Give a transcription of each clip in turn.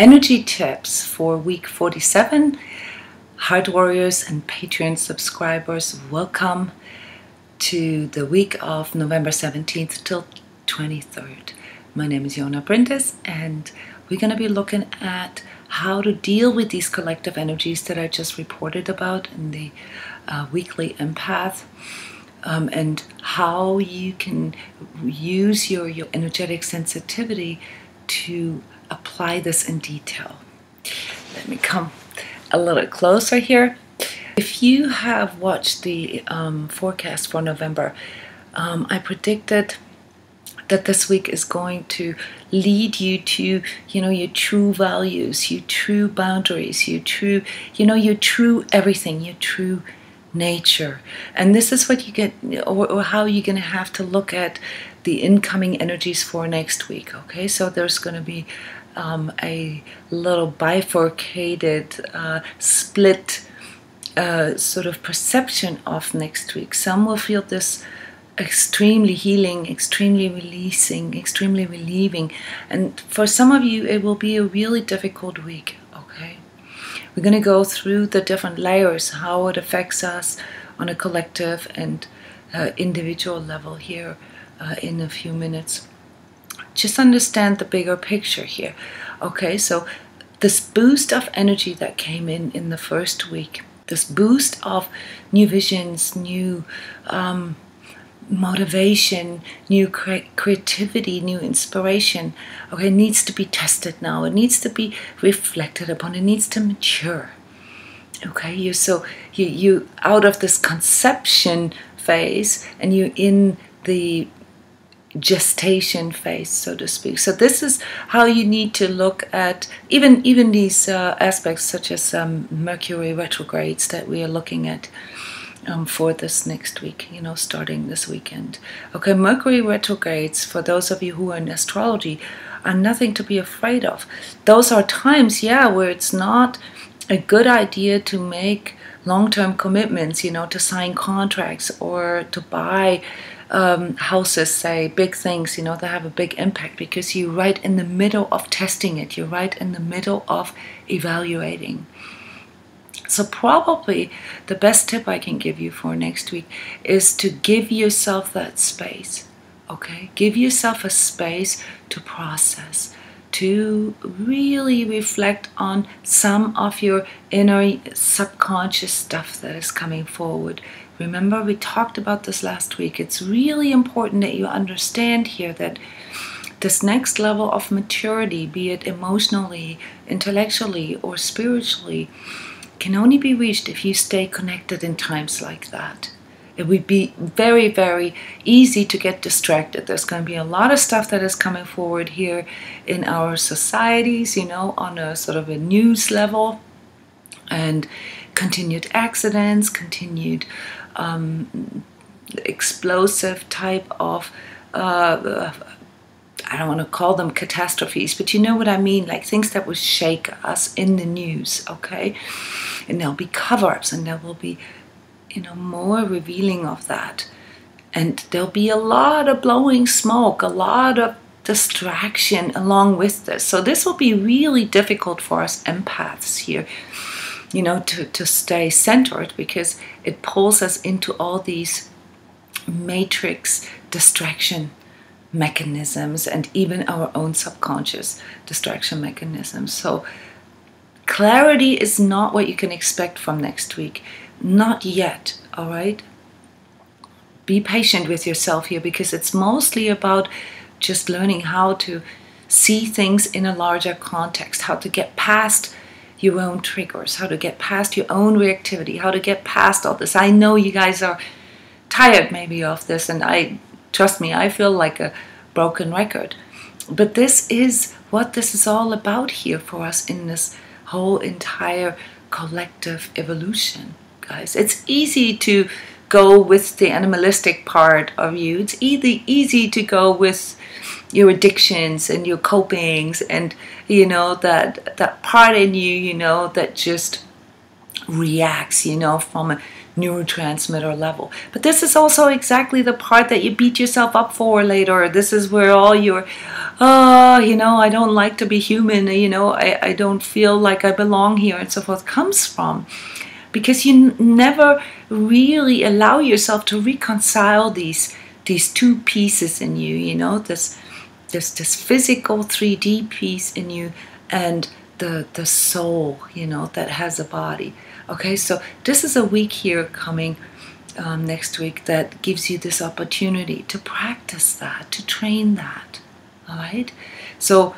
energy tips for week 47. Heart Warriors and Patreon subscribers, welcome to the week of November 17th till 23rd. My name is bryndis, and we're going to be looking at how to deal with these collective energies that I just reported about in the weekly empath, and how you can use your energetic sensitivity to apply this in detail. Let me come a little closer here. If you have watched the forecast for November, I predicted that this week is going to lead you to, your true values, your true boundaries, your true everything, your true nature. And this is what you get, or how you're going to have to look at the incoming energies for next week. Okay, so there's going to be a little bifurcated, split sort of perception of next week. Some will feel this extremely healing, extremely releasing, extremely relieving, and for some of you it will be a really difficult week. Okay, we're going to go through the different layers, how it affects us on a collective and individual level here in a few minutes. Just understand the bigger picture here. Okay, so this boost of energy that came in the first week, this boost of new visions, new motivation, new creativity, new inspiration, okay, needs to be tested now. It needs to be reflected upon. It needs to mature. Okay, you out of this conception phase, and you're in the gestation phase, so to speak. So this is how you need to look at even these aspects, such as Mercury retrogrades that we are looking at for this next week, starting this weekend. Okay, Mercury retrogrades, for those of you who are in astrology, are nothing to be afraid of. Those are times, where it's not a good idea to make long-term commitments, to sign contracts or to buy houses, say, big things, that have a big impact, because you're right in the middle of testing it. You're right in the middle of evaluating. So probably the best tip I can give you for next week is to give yourself that space. Okay, give yourself a space to process, to really reflect on some of your inner subconscious stuff that is coming forward. Remember, we talked about this last week. It's really important that you understand here that this next level of maturity, be it emotionally, intellectually, or spiritually, can only be reached if you stay connected in times like that. It would be very, very easy to get distracted. There's going to be a lot of stuff that is coming forward here in our societies, on a sort of a news level, and continued accidents, continued explosive type of I don't want to call them catastrophes, but you know what I mean, like things that will shake us in the news. Okay, and there'll be cover-ups, and there will be more revealing of that, and there'll be a lot of blowing smoke, a lot of distraction along with this. So this will be really difficult for us empaths here, to stay centered, because it pulls us into all these matrix distraction mechanisms, and even our own subconscious distraction mechanisms. So clarity is not what you can expect from next week. Not yet, all right? Be patient with yourself here, because it's mostly about just learning how to see things in a larger context, how to get past your own triggers, how to get past your own reactivity, how to get past all this. I know you guys are tired maybe of this, and trust me, I feel like a broken record. But this is what this is all about here for us in this whole entire collective evolution, guys. It's easy to go with the animalistic part of you. It's easy to go with your addictions and your copings, and that part in you, that just reacts, you know, from a neurotransmitter level. But this is also exactly the part that you beat yourself up for later. This is where all your, you know, I don't like to be human, you know, I don't feel like I belong here and so forth comes from. Because you never really allow yourself to reconcile these two pieces in you, you know, this physical 3D piece in you and the soul, you know, that has a body. Okay, so this is a week here coming next week that gives you this opportunity to practice that, to train that. All right, so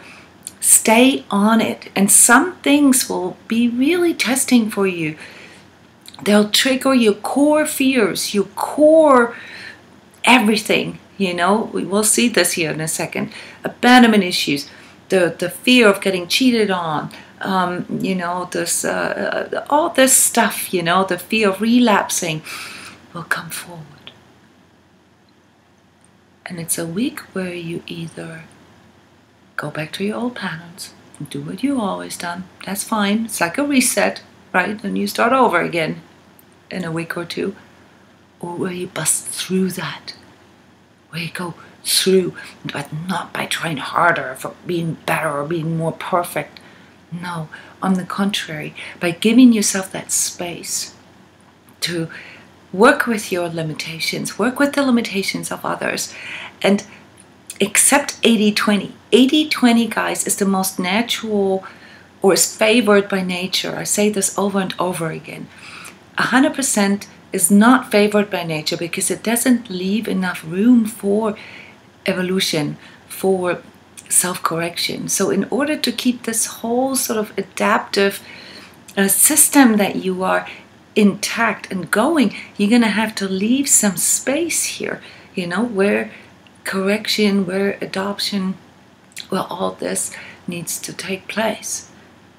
stay on it, and some things will be really testing for you. They'll trigger your core fears, your core everything, you know. We will see this here in a second. Abandonment issues, the fear of getting cheated on, you know, this all this stuff, you know, the fear of relapsing will come forward. And it's a week where you either go back to your old patterns and do what you've always done. That's fine. It's like a reset, right? And you start over again in a week or two. Or where you bust through that, where you go through, but not by trying harder for being better or being more perfect. No, on the contrary, by giving yourself that space to work with your limitations, work with the limitations of others, and accept 80-20. 80-20, guys, is the most natural, or is favored by nature. I say this over and over again. 100% is not favored by nature because it doesn't leave enough room for evolution, for self-correction. So in order to keep this whole sort of adaptive system that you are intact and going, you're going to have to leave some space here, you know, where correction, where adoption, where all this needs to take place.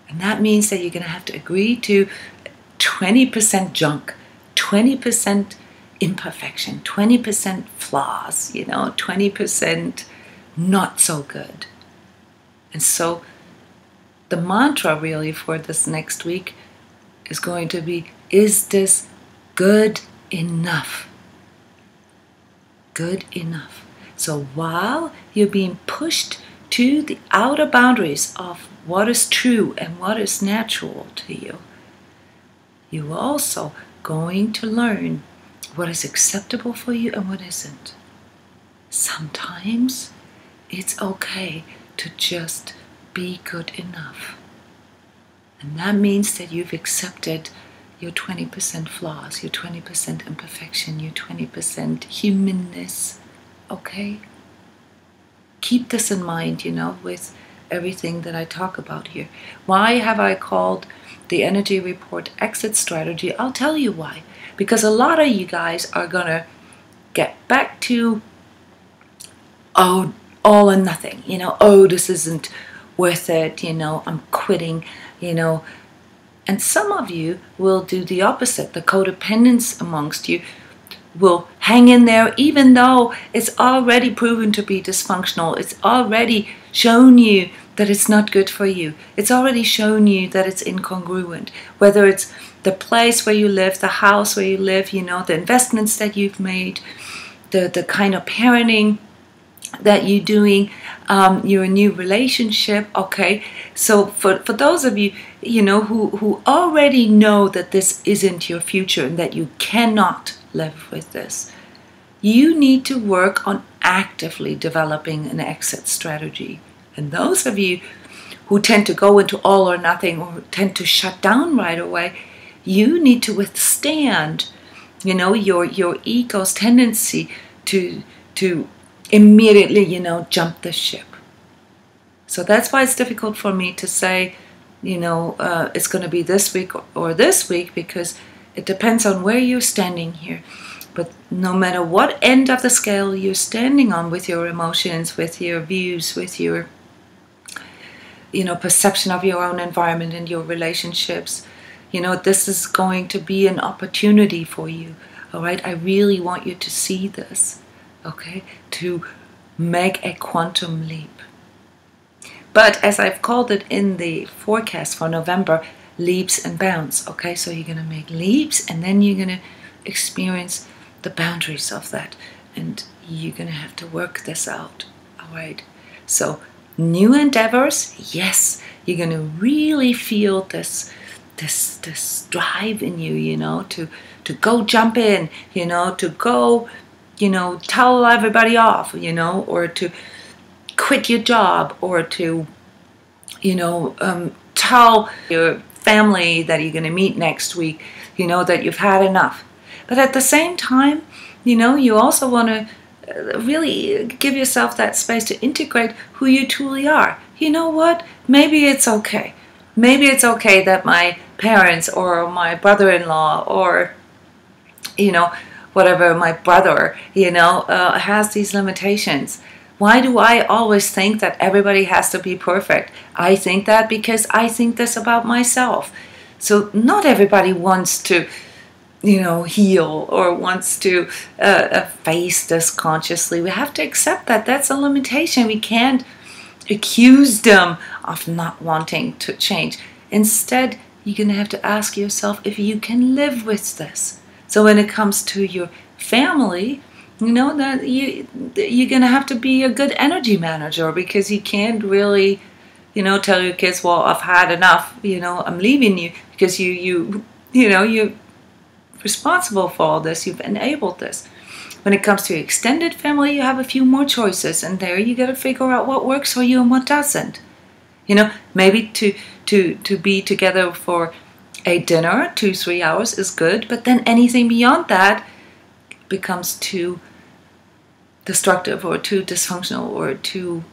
And that means that you're going to have to agree to 20% junk, 20% imperfection, 20% flaws, you know, 20% not so good. And so the mantra really for this next week is going to be, is this good enough? Good enough. So while you're being pushed to the outer boundaries of what is true and what is natural to you, you are also going to learn what is acceptable for you and what isn't. Sometimes it's okay to just be good enough. And that means that you've accepted your 20% flaws, your 20% imperfection, your 20% humanness. Okay? Keep this in mind, you know, with everything that I talk about here. Why have I called the energy report exit strategy? I'll tell you why. Because a lot of you guys are going to get back to, oh, all or nothing. You know, oh, this isn't worth it. You know, I'm quitting, you know. And some of you will do the opposite. The codependence amongst you will hang in there even though it's already proven to be dysfunctional. It's already shown you that it's not good for you. It's already shown you that it's incongruent. Whether it's the place where you live, the house where you live, you know, the investments that you've made, the kind of parenting that you're doing, your new relationship, okay? So for those of you, you know, who already know that this isn't your future and that you cannot live with this, you need to work on actively developing an exit strategy. And those of you who tend to go into all or nothing or tend to shut down right away, you need to withstand, you know, your ego's tendency to immediately, you know, jump the ship. So that's why it's difficult for me to say, you know, it's going to be this week or this week, because it depends on where you're standing here. But no matter what end of the scale you're standing on with your emotions, with your views, with your, you know, perception of your own environment and your relationships, you know, this is going to be an opportunity for you. All right, I really want you to see this, okay, to make a quantum leap. But as I've called it in the forecast for November, leaps and bounds. Okay, so you're going to make leaps, and then you're going to experience the boundaries of that, and you're going to have to work this out. All right, so new endeavors, yes, you're going to really feel this drive in you, you know, to go jump in, you know, to go, you know, tell everybody off, you know, or to quit your job, or to, you know, tell your family that you're going to meet next week, you know, that you've had enough. But at the same time, you know, you also want to really give yourself that space to integrate who you truly are. You know what? Maybe it's okay. Maybe it's okay that my parents or my brother-in-law or, you know, whatever, my brother, you know, has these limitations. Why do I always think that everybody has to be perfect? I think that because I think this about myself. So not everybody wants to, you know, heal or wants to face this consciously. We have to accept that that's a limitation. We can't accuse them of not wanting to change. Instead, you're going to have to ask yourself if you can live with this. So when it comes to your family, you know, that you're going to have to be a good energy manager, because you can't really, you know, tell your kids, well, I've had enough, you know, I'm leaving you, because you know, you're responsible for all this, you've enabled this. When it comes to your extended family, you have a few more choices, and there you got to figure out what works for you and what doesn't. You know, maybe to be together for a dinner, 2-3 hours is good, but then anything beyond that becomes too destructive or too dysfunctional or too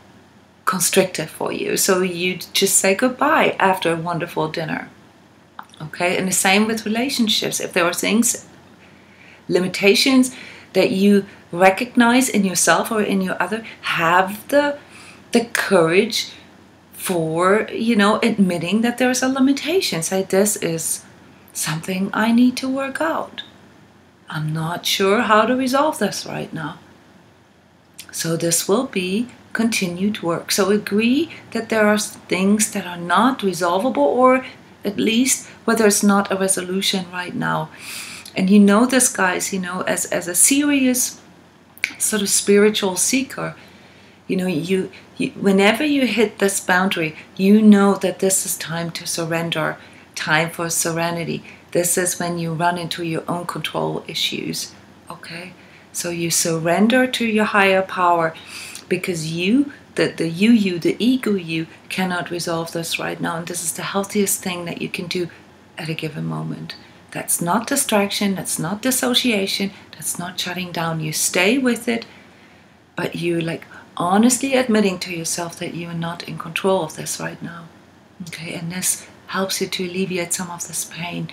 constrictive for you. So you just say goodbye after a wonderful dinner. Okay, and the same with relationships. If there are things, limitations that you recognize in yourself or in your other, have the courage for, you know, admitting that there's a limitation. Say, this is something I need to work out. I'm not sure how to resolve this right now. So this will be continued work. So agree that there are things that are not resolvable, or at least where there's not a resolution right now. And you know this, guys, you know, as a serious sort of spiritual seeker, you know, whenever you hit this boundary, you know that this is time to surrender, time for serenity. This is when you run into your own control issues, okay? So you surrender to your higher power, because the ego you, cannot resolve this right now. And this is the healthiest thing that you can do at a given moment. That's not distraction, that's not dissociation, that's not shutting down. You stay with it, but you like honestly admitting to yourself that you are not in control of this right now. Okay, and this helps you to alleviate some of this pain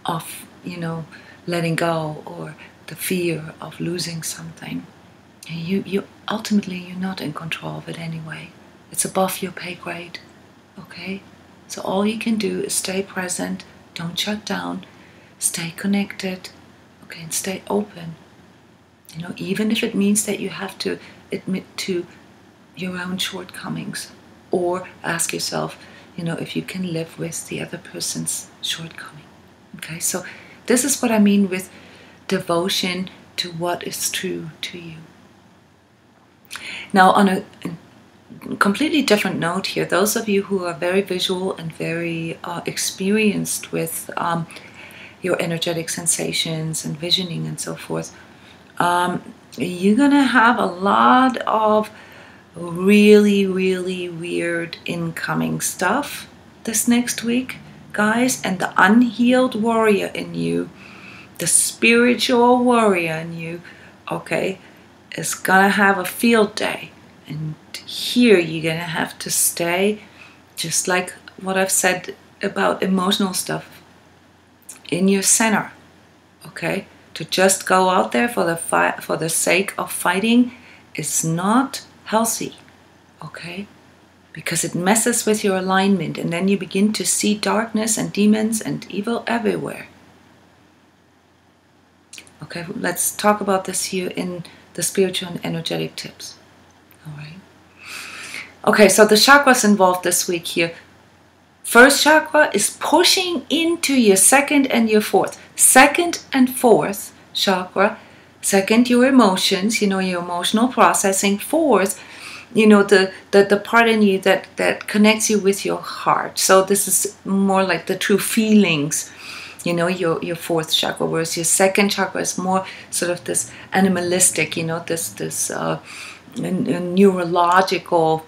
of, you know, letting go, or the fear of losing something. You ultimately, you're not in control of it anyway. It's above your pay grade. Okay, so all you can do is stay present, don't shut down, stay connected, okay, and stay open. You know, even if it means that you have to admit to your own shortcomings, or ask yourself, you know, if you can live with the other person's shortcoming. Okay, so this is what I mean with devotion to what is true to you. Now, on a completely different note here, those of you who are very visual and very experienced with your energetic sensations and visioning and so forth, you're gonna have a lot of really, really weird incoming stuff this next week, guys. And the unhealed warrior in you, the spiritual warrior in you, okay, is gonna have a field day. And here you're gonna have to stay, just like what I've said about emotional stuff, in your center. Okay, to just go out there for the sake of fighting is not healthy. Okay, because it messes with your alignment, and then you begin to see darkness and demons and evil everywhere. Okay, let's talk about this here in the spiritual and energetic tips. All right. Okay, so the chakras involved this week here. First chakra is pushing into your second and your fourth. Second and fourth chakra. Second, your emotions, your emotional processing. Fourth, the part in you that connects you with your heart. So this is more like the true feelings, your fourth chakra, whereas your second chakra is more sort of this animalistic, this neurological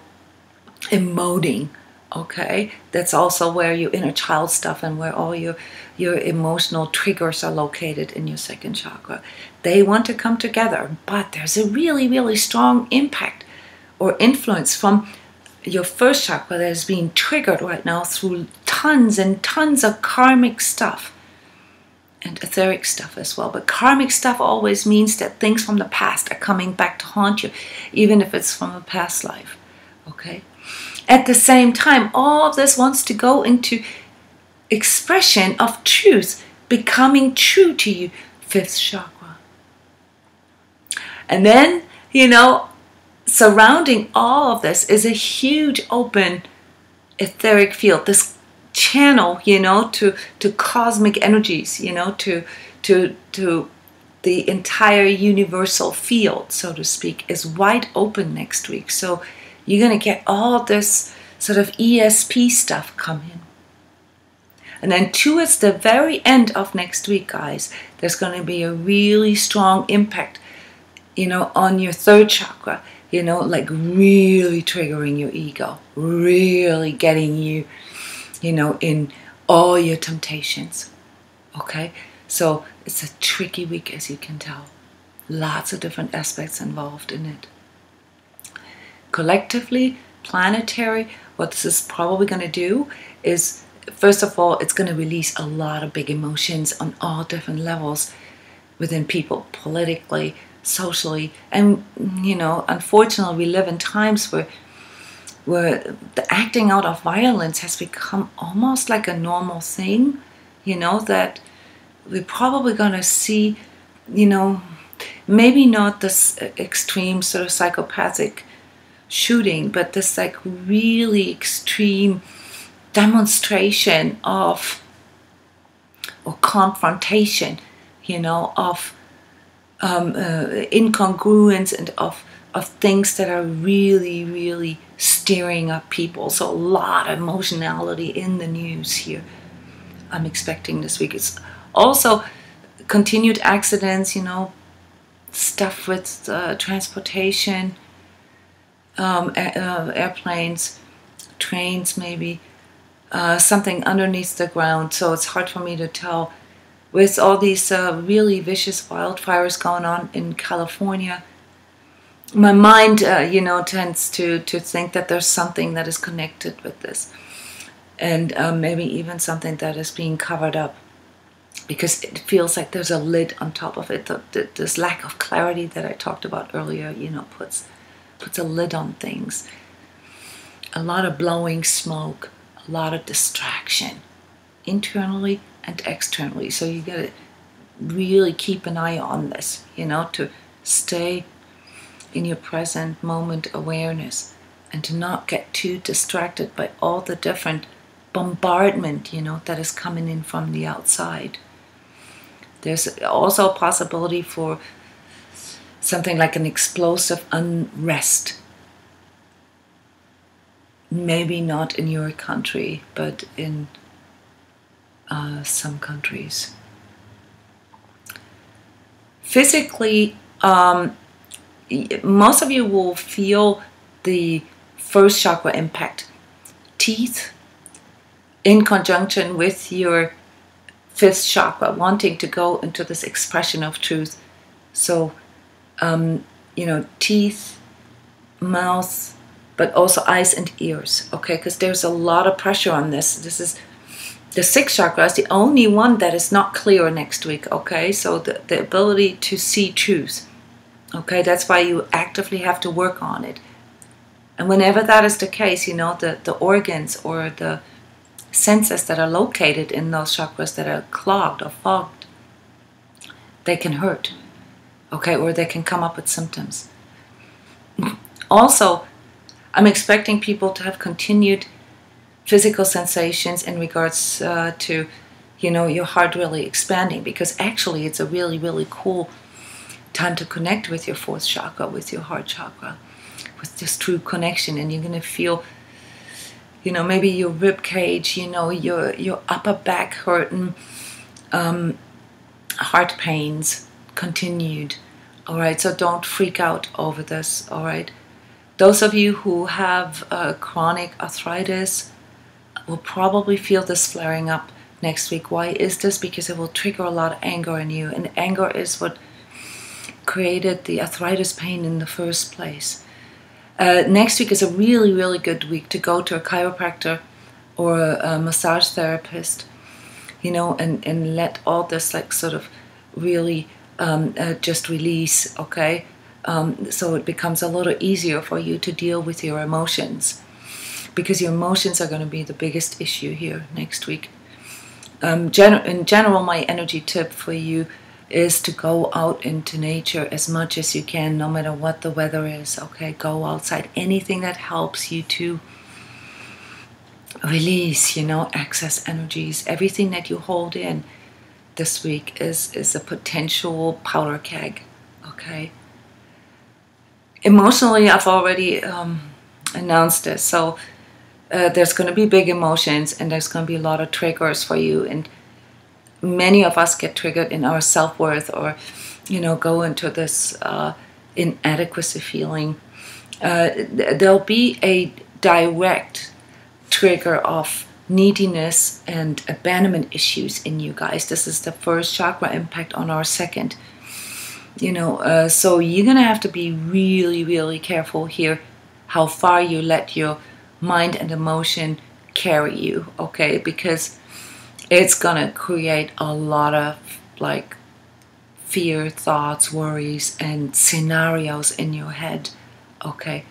emoting. Okay, that's also where your inner child stuff and where all your emotional triggers are located in your second chakra. They want to come together, but there's a really, really strong impact or influence from your first chakra that is being triggered right now through tons and tons of karmic stuff and etheric stuff as well. But karmic stuff always means that things from the past are coming back to haunt you, even if it's from a past life. Okay? At the same time, all of this wants to go into expression of truth, becoming true to you, fifth chakra. And then, surrounding all of this is a huge open etheric field, this channel, to cosmic energies, to the entire universal field, so to speak, is wide open next week. So you're going to get all this sort of ESP stuff come in. And then towards the very end of next week, guys, there's going to be a really strong impact, on your third chakra, like really triggering your ego, really getting you, in all your temptations. Okay? So it's a tricky week, as you can tell. Lots of different aspects involved in it. Collectively, planetary, what this is probably going to do is, first of all, it's going to release a lot of big emotions on all different levels within people, politically, socially, and unfortunately we live in times where the acting out of violence has become almost like a normal thing, that we're probably going to see, maybe not this extreme sort of psychopathic shooting, but this like really extreme demonstration of, or confrontation, of incongruence and of things that are really, really stirring up people. So a lot of emotionality in the news here I'm expecting this week. It's also continued accidents, stuff with transportation, airplanes, trains maybe, something underneath the ground. So it's hard for me to tell. With all these really vicious wildfires going on in California, my mind, tends to think that there's something that is connected with this. And maybe even something that is being covered up. Because it feels like there's a lid on top of it. This lack of clarity that I talked about earlier, puts a lid on things. A lot of blowing smoke, a lot of distraction, internally and externally. So you got to really keep an eye on this, to stay in your present moment awareness and to not get too distracted by all the different bombardment, that is coming in from the outside. There's also a possibility for something like an explosive unrest. Maybe not in your country, but in some countries. Physically, most of you will feel the first chakra impact. Teeth in conjunction with your fifth chakra, wanting to go into this expression of truth. So, teeth, mouth, but also eyes and ears, okay? Because there's a lot of pressure on this. This is the sixth chakra is the only one that is not clear next week, okay? So the ability to see truth, okay? That's why you actively have to work on it. And whenever that is the case, the organs or the senses that are located in those chakras that are clogged or fogged, they can hurt, okay? Or they can come up with symptoms. Also, I'm expecting people to have continued physical sensations in regards to, you know, your heart really expanding, because actually it's a really, really cool time to connect with your fourth chakra, with your heart chakra, with this true connection. And you're going to feel, you know, maybe your rib cage, you know, your upper back hurting, heart pains continued. All right, so don't freak out over this. All right, those of you who have chronic arthritis will probably feel this flaring up next week. Why is this? Because it will trigger a lot of anger in you, and anger is what created the arthritis pain in the first place. Next week is a really, really good week to go to a chiropractor or a massage therapist, you know, and let all this like sort of really just release, okay? So it becomes a little easier for you to deal with your emotions, because your emotions are going to be the biggest issue here next week. In general, my energy tip for you is to go out into nature as much as you can, no matter what the weather is, okay? Go outside. Anything that helps you to release, you know, excess energies. Everything that you hold in this week is a potential powder keg, okay? Emotionally, I've already announced this, so there's going to be big emotions, and there's going to be a lot of triggers for you, and many of us get triggered in our self-worth, or, you know, go into this inadequacy feeling. There'll be a direct trigger of neediness and abandonment issues in you guys. This is the first chakra impact on our second. You know, so you're going to have to be really, really careful here how far you let your mind and emotion carry you, okay? Because it's gonna create a lot of like fear, thoughts, worries, and scenarios in your head, okay,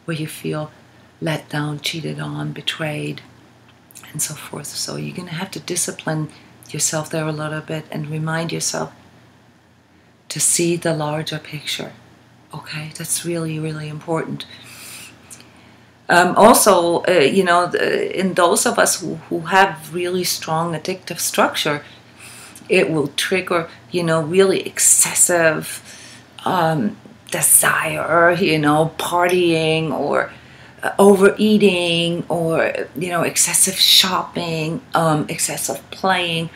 where you feel let down, cheated on, betrayed, and so forth. So you're gonna have to discipline yourself there a little bit and remind yourself to see the larger picture, okay? That's really, really important. Also, you know, in those of us who have really strong addictive structure, it will trigger, you know, really excessive desire, you know, partying or overeating, or, you know, excessive shopping, excessive playing.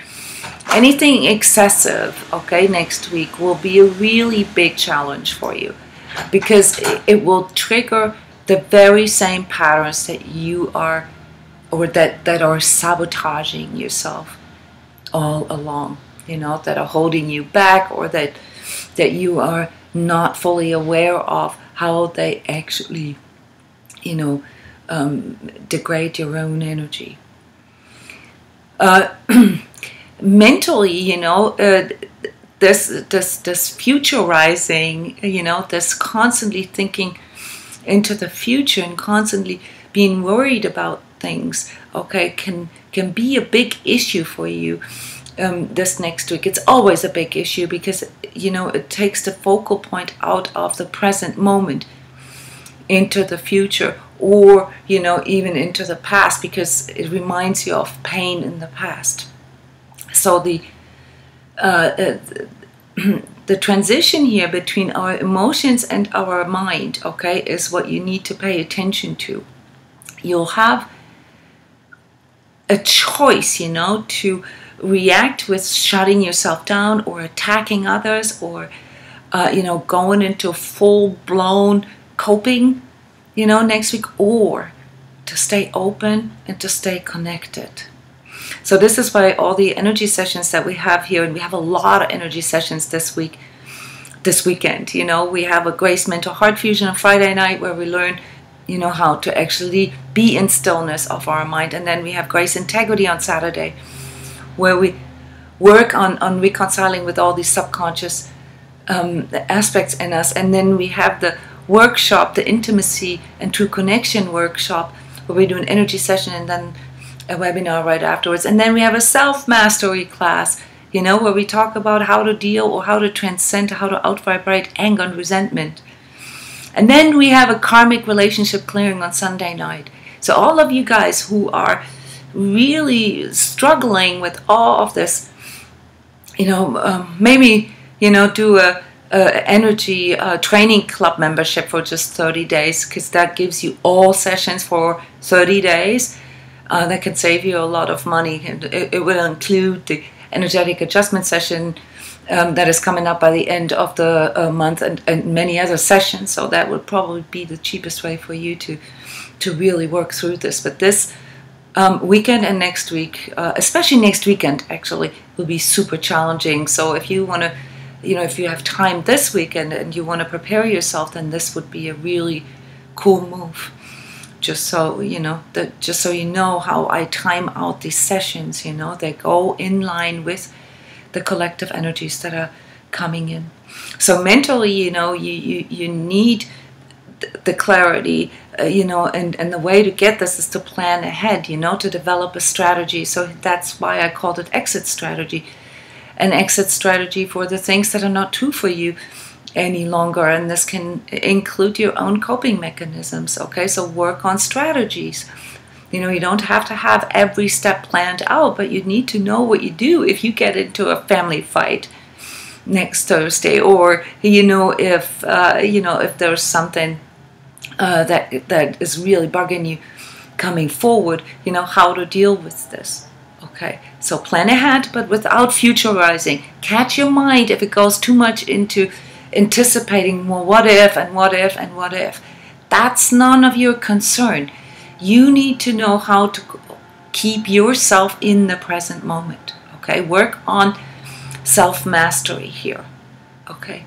Anything excessive, okay, next week will be a really big challenge for you, because it will trigger the very same patterns that you are, or that are sabotaging yourself all along, you know, that are holding you back, or that you are not fully aware of how they actually, you know, degrade your own energy. Mentally, you know, this futurizing, you know, this constantly thinking into the future and constantly being worried about things, okay, can be a big issue for you this next week. It's always a big issue, because, you know, it takes the focal point out of the present moment into the future, or, you know, even into the past, because it reminds you of pain in the past. So the transition here between our emotions and our mind, okay, is what you need to pay attention to. You'll have a choice, you know, to react with shutting yourself down, or attacking others, or, you know, going into full-blown coping, you know, next week, or to stay open and to stay connected. So this is why all the energy sessions that we have here, and we have a lot of energy sessions this weekend, you know, we have a Grace Mental Heart Fusion on Friday night, where we learn, you know, how to actually be in stillness of our mind. And then we have Grace Integrity on Saturday, where we work on reconciling with all these subconscious aspects in us. And then we have the workshop, the Intimacy and True Connection workshop, where we do an energy session and then a webinar right afterwards. And then we have a self-mastery class, you know, where we talk about how to deal, or how to transcend, how to out-vibrate anger and resentment. And then we have a karmic relationship clearing on Sunday night. So all of you guys who are really struggling with all of this, maybe, do a energy training club membership for just 30 days, because that gives you all sessions for 30 days. That can save you a lot of money. It will include the energetic adjustment session that is coming up by the end of the month, and many other sessions. So that would probably be the cheapest way for you to really work through this. But this weekend and next week, especially next weekend, actually, will be super challenging. So if you want to, if you have time this weekend and you want to prepare yourself, then this would be a really cool move. Just so you know how I time out these sessions. They go in line with the collective energies that are coming in. So mentally, you need the clarity, and the way to get this is to plan ahead, to develop a strategy. So that's why I called it exit strategy. An exit strategy for the things that are not true for you any longer, and this can include your own coping mechanisms. Okay, so work on strategies. You don't have to have every step planned out, but you need to know what you do if you get into a family fight next Thursday, or if there's something that is really bugging you coming forward, how to deal with this. Okay, so plan ahead, but without futurizing. Catch your mind if it goes too much into anticipating, well, what if and what if and what if. That's none of your concern. You need to know how to keep yourself in the present moment. Okay, work on self-mastery here. Okay,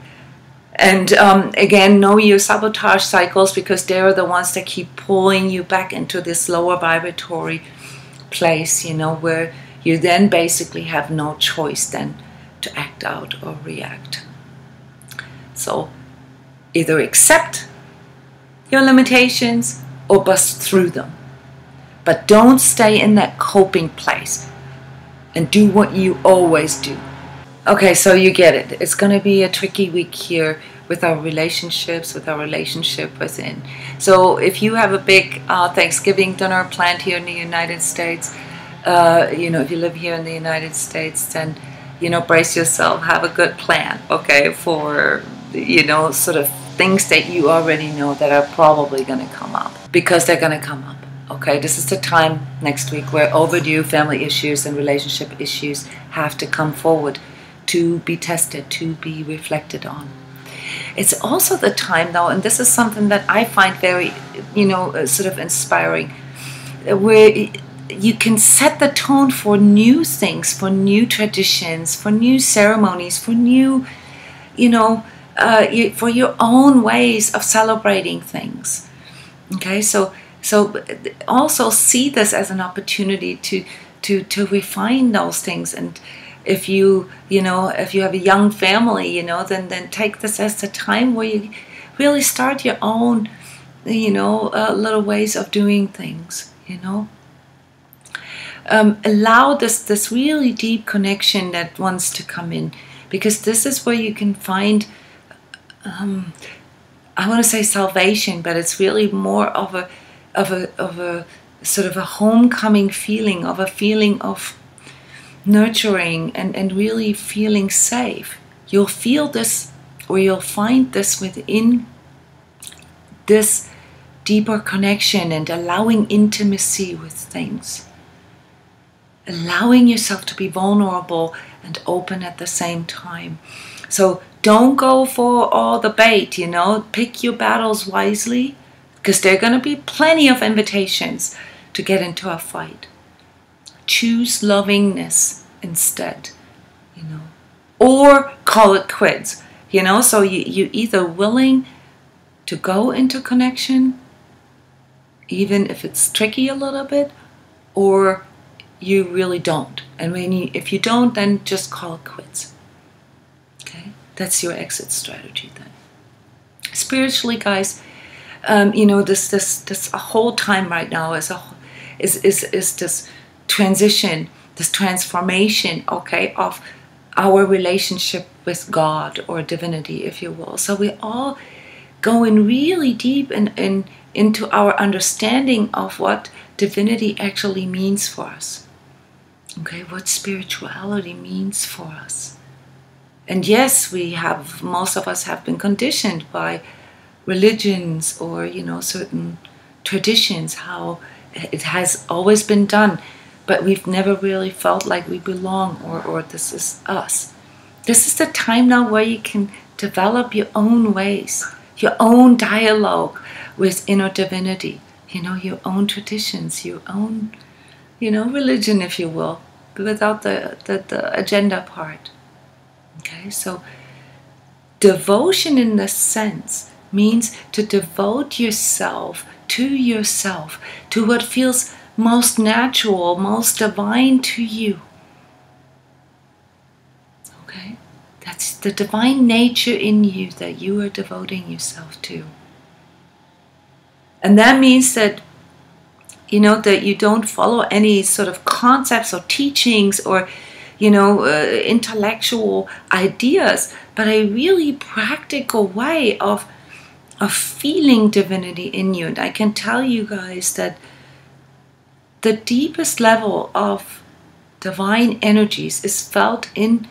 and again, know your sabotage cycles, because they're the ones that keep pulling you back into this lower vibratory place, where you then basically have no choice then to act out or react. So either accept your limitations or bust through them. But don't stay in that coping place, and do what you always do. Okay, so you get it. It's going to be a tricky week here with our relationships, with our relationship within. So if you have a big Thanksgiving dinner planned here in the United States, if you live here in the United States, then, brace yourself, have a good plan, okay, for, sort of things that you already know that are probably going to come up, because they're going to come up. Okay, this is the time next week where overdue family issues and relationship issues have to come forward to be tested, to be reflected on. It's also the time, though, and this is something that I find very, sort of inspiring, where you can set the tone for new things, for new traditions, for new ceremonies, for new, for your own ways of celebrating things. Okay, so also see this as an opportunity to refine those things. And if you have a young family, then take this as the time where you really start your own, little ways of doing things. Allow this really deep connection that wants to come in, because this is where you can find, I want to say salvation, but it's really more of a sort of a homecoming feeling, of a feeling of nurturing and really feeling safe. You'll feel this, or you'll find this within this deeper connection and allowing intimacy with things. Allowing yourself to be vulnerable and open at the same time. So don't go for all the bait, pick your battles wisely, because there are going to be plenty of invitations to get into a fight. Choose lovingness instead, or call it quits, so you either willing to go into connection, even if it's tricky a little bit, or you really don't. And if you don't, then just call it quits. Okay, that's your exit strategy then. Spiritually, guys, this whole time right now is this transition, this transformation, okay, of our relationship with God or divinity, if you will. So we all going really deep into our understanding of what divinity actually means for us. Okay, what spirituality means for us. And yes, most of us have been conditioned by religions or, certain traditions, how it has always been done, but we've never really felt like we belong, or this is us. This is the time now where you can develop your own ways, your own dialogue with inner divinity, your own traditions, your own, religion, if you will, but without the agenda part. Okay, so devotion in this sense means to devote yourself, to what feels most natural, most divine to you. Okay? That's the divine nature in you that you are devoting yourself to. And that means that, that you don't follow any sort of concepts or teachings or, intellectual ideas, but a really practical way of feeling divinity in you. And I can tell you guys that the deepest level of divine energies is felt in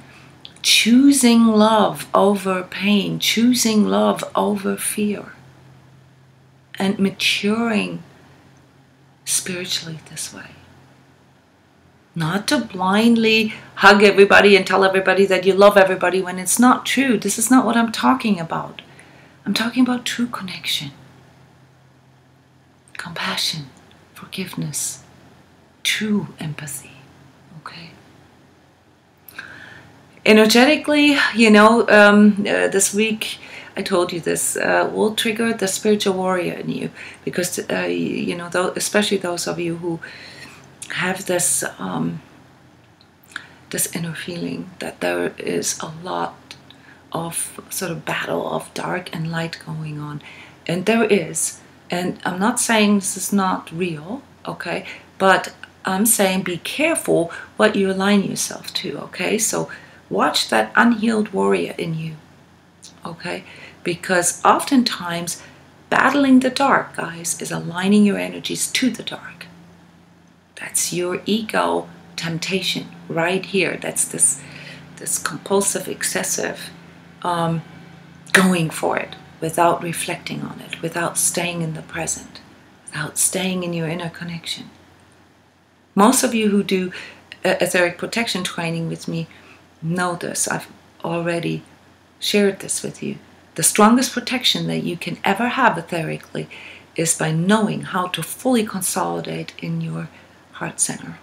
choosing love over pain, choosing love over fear, and maturing spiritually this way. Not to blindly hug everybody and tell everybody that you love everybody when it's not true. This is not what I'm talking about. I'm talking about true connection, compassion, forgiveness, true empathy. Okay? Energetically, this week, I told you this, will trigger the spiritual warrior in you, because, especially those of you who have this inner feeling that there is a lot of sort of battle of dark and light going on. And there is. And I'm not saying this is not real, okay? But I'm saying be careful what you align yourself to, okay? So watch that unhealed warrior in you, okay? Because oftentimes battling the dark, guys, is aligning your energies to the dark. That's your ego temptation right here. That's this compulsive, excessive going for it without reflecting on it, without staying in the present, without staying in your inner connection. Most of you who do etheric protection training with me know this. I've already shared this with you. The strongest protection that you can ever have etherically is by knowing how to fully consolidate in your heart center.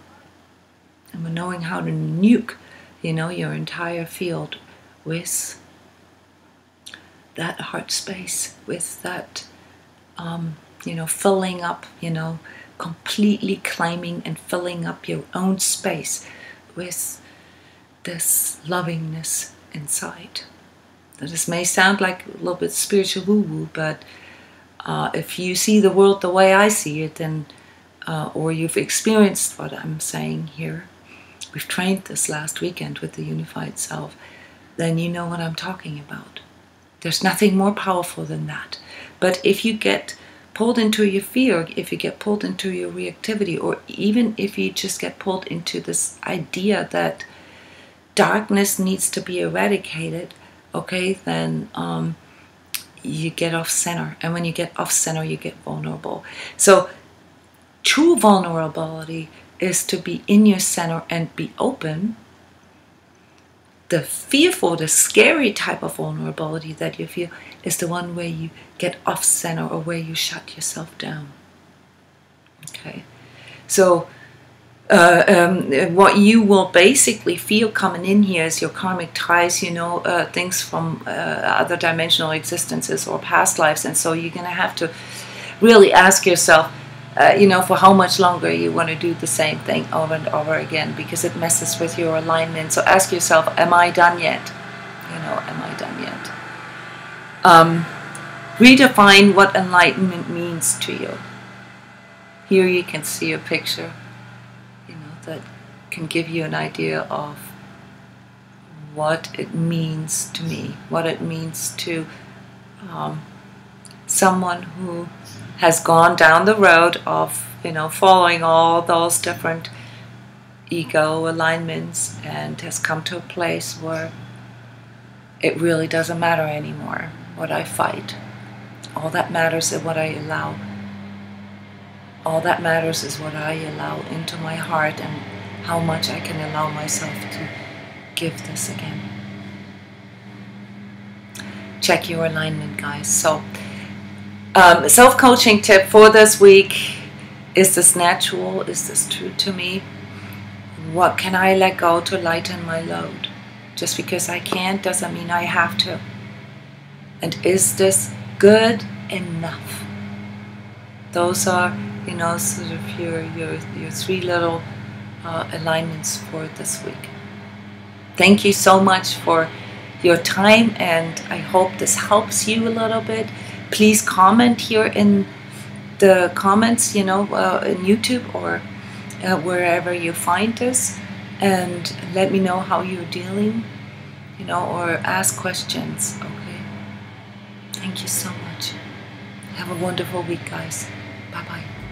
And by knowing how to nuke, your entire field with that heart space, with that, filling up, completely claiming and filling up your own space with this lovingness inside. Now, this may sound like a little bit spiritual woo-woo, but if you see the world the way I see it, then or you've experienced what I'm saying here, we've trained this last weekend with the Unified Self, then you know what I'm talking about. There's nothing more powerful than that. But if you get pulled into your fear, if you get pulled into your reactivity, or even if you just get pulled into this idea that darkness needs to be eradicated, okay, then you get off center. And when you get off center, you get vulnerable. So true vulnerability is to be in your center and be open. The fearful, the scary type of vulnerability that you feel is the one where you get off center or where you shut yourself down. Okay, so what you will basically feel coming in here is your karmic ties, things from other dimensional existences or past lives, and so you're going to have to really ask yourself, for how much longer you want to do the same thing over and over again, because it messes with your alignment. So ask yourself, am I done yet? Am I done yet? Redefine what enlightenment means to you. Here you can see a picture, that can give you an idea of what it means to me, what it means to someone who has gone down the road of, you know, following all those different ego alignments and has come to a place where it really doesn't matter anymore what I fight. All that matters is what I allow. All that matters is what I allow into my heart and how much I can allow myself to give this again. Check your alignment, guys. So, self-coaching tip for this week: is this natural? Is this true to me? What can I let go to lighten my load? Just because I can't doesn't mean I have to. And is this good enough? Those are, you know, sort of your three little alignments for this week. Thank you so much for your time, and I hope this helps you a little bit. Please comment here in the comments, you know, in YouTube or wherever you find this, and let me know how you're dealing, you know, or ask questions. Okay, thank you so much. Have a wonderful week, guys. Bye bye.